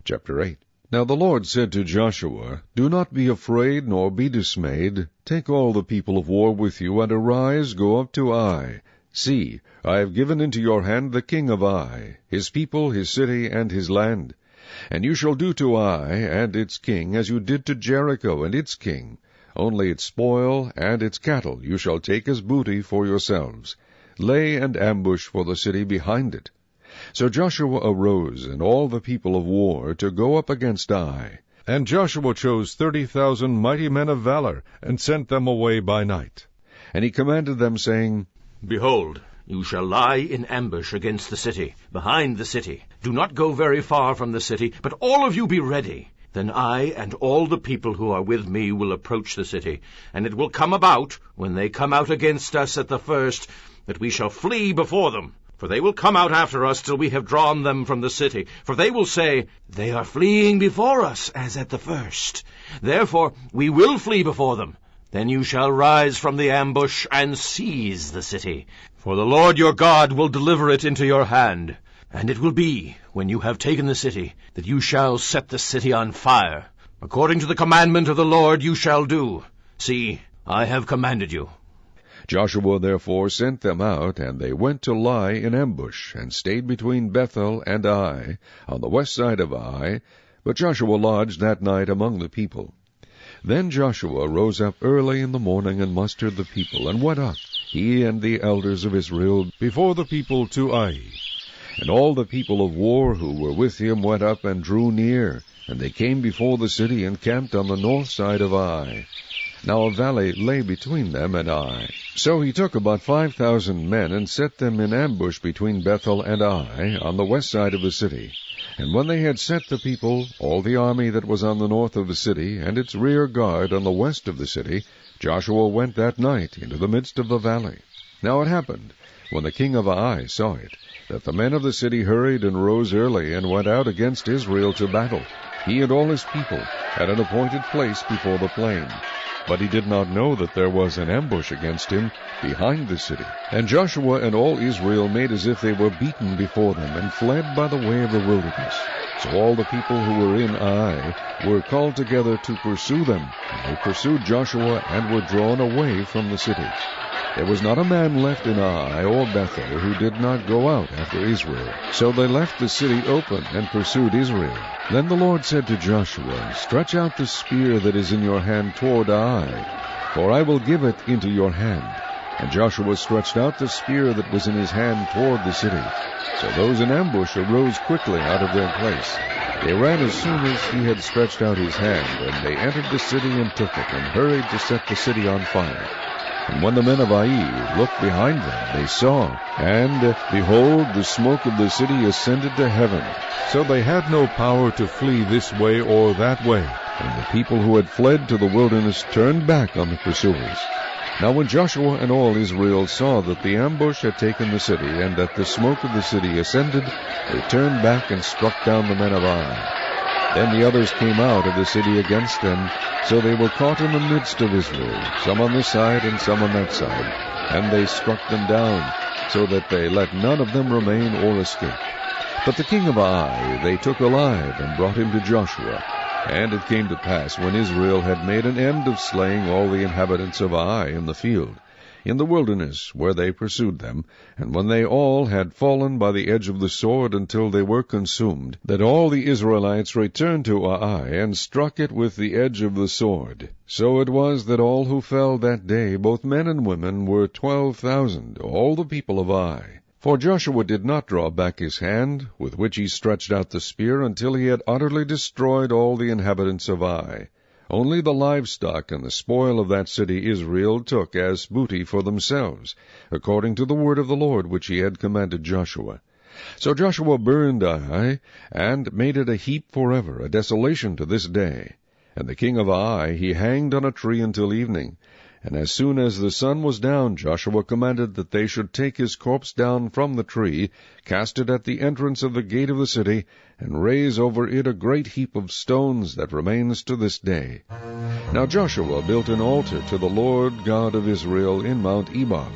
Chapter 8. Now the Lord said to Joshua, Do not be afraid, nor be dismayed. Take all the people of war with you, and arise, go up to Ai. See, I have given into your hand the king of Ai, his people, his city, and his land. And you shall do to Ai and its king as you did to Jericho and its king. Only its spoil and its cattle you shall take as booty for yourselves. Lay an ambush for the city behind it. So Joshua arose, and all the people of war, to go up against Ai. And Joshua chose 30,000 mighty men of valor, and sent them away by night. And he commanded them, saying, Behold, you shall lie in ambush against the city, behind the city. Do not go very far from the city, but all of you be ready. Then I and all the people who are with me will approach the city, and it will come about, when they come out against us at the first, that we shall flee before them. For they will come out after us till we have drawn them from the city. For they will say, They are fleeing before us, as at the first. Therefore we will flee before them. Then you shall rise from the ambush and seize the city. For the Lord your God will deliver it into your hand. And it will be, when you have taken the city, that you shall set the city on fire. According to the commandment of the Lord you shall do. See, I have commanded you. Joshua therefore sent them out, and they went to lie in ambush, and stayed between Bethel and Ai, on the west side of Ai. But Joshua lodged that night among the people. Then Joshua rose up early in the morning, and mustered the people, and went up, he and the elders of Israel, before the people to Ai. And all the people of war who were with him went up and drew near, and they came before the city, and camped on the north side of Ai. Now a valley lay between them and Ai. So he took about 5,000 men, and set them in ambush between Bethel and Ai, on the west side of the city. And when they had set the people, all the army that was on the north of the city, and its rear guard on the west of the city, Joshua went that night into the midst of the valley. Now it happened, when the king of Ai saw it, that the men of the city hurried and rose early, and went out against Israel to battle, he and all his people, at an appointed place before the plain. But he did not know that there was an ambush against him behind the city. And Joshua and all Israel made as if they were beaten before them, and fled by the way of the wilderness. So all the people who were in Ai were called together to pursue them, and they pursued Joshua, and were drawn away from the city. There was not a man left in Ai or Bethel who did not go out after Israel. So they left the city open, and pursued Israel. Then the Lord said to Joshua, Stretch out the spear that is in your hand toward Ai, for I will give it into your hand. And Joshua stretched out the spear that was in his hand toward the city. So those in ambush arose quickly out of their place. They ran as soon as he had stretched out his hand, and they entered the city and took it, and hurried to set the city on fire. And when the men of Ai looked behind them, they saw, and, behold, the smoke of the city ascended to heaven. So they had no power to flee this way or that way. And the people who had fled to the wilderness turned back on the pursuers. Now when Joshua and all Israel saw that the ambush had taken the city, and that the smoke of the city ascended, they turned back and struck down the men of Ai. Then the others came out of the city against them, so they were caught in the midst of Israel, some on this side and some on that side. And they struck them down, so that they let none of them remain or escape. But the king of Ai they took alive, and brought him to Joshua. And it came to pass, when Israel had made an end of slaying all the inhabitants of Ai in the field, in the wilderness where they pursued them, and when they all had fallen by the edge of the sword until they were consumed, that all the Israelites returned to Ai, and struck it with the edge of the sword. So it was that all who fell that day, both men and women, were 12,000, all the people of Ai. For Joshua did not draw back his hand, with which he stretched out the spear, until he had utterly destroyed all the inhabitants of Ai. Only the livestock and the spoil of that city Israel took as booty for themselves, according to the word of the Lord which he had commanded Joshua. So Joshua burned Ai, and made it a heap forever, a desolation to this day. And the king of Ai he hanged on a tree until evening. And as soon as the sun was down, Joshua commanded that they should take his corpse down from the tree, cast it at the entrance of the gate of the city, and raise over it a great heap of stones that remains to this day. Now Joshua built an altar to the Lord God of Israel in Mount Ebal,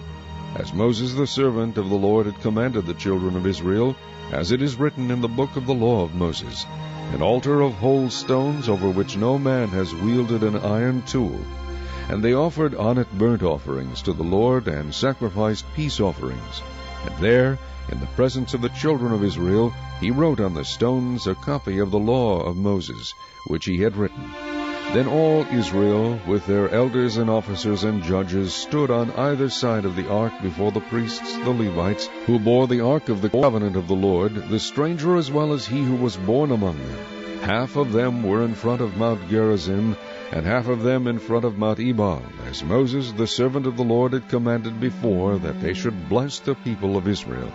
as Moses the servant of the Lord had commanded the children of Israel, as it is written in the book of the law of Moses, an altar of whole stones over which no man has wielded an iron tool. And they offered on it burnt offerings to the Lord, and sacrificed peace offerings. And there, in the presence of the children of Israel, he wrote on the stones a copy of the law of Moses, which he had written. Then all Israel, with their elders and officers and judges, stood on either side of the ark before the priests, the Levites, who bore the ark of the covenant of the Lord, the stranger as well as he who was born among them. Half of them were in front of Mount Gerizim, and half of them in front of Mount Ebal, as Moses the servant of the Lord had commanded before, that they should bless the people of Israel.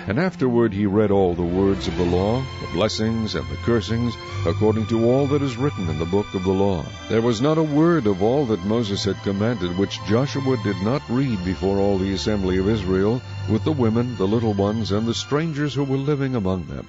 And afterward he read all the words of the law, the blessings and the cursings, according to all that is written in the book of the law. There was not a word of all that Moses had commanded which Joshua did not read before all the assembly of Israel, with the women, the little ones, and the strangers who were living among them.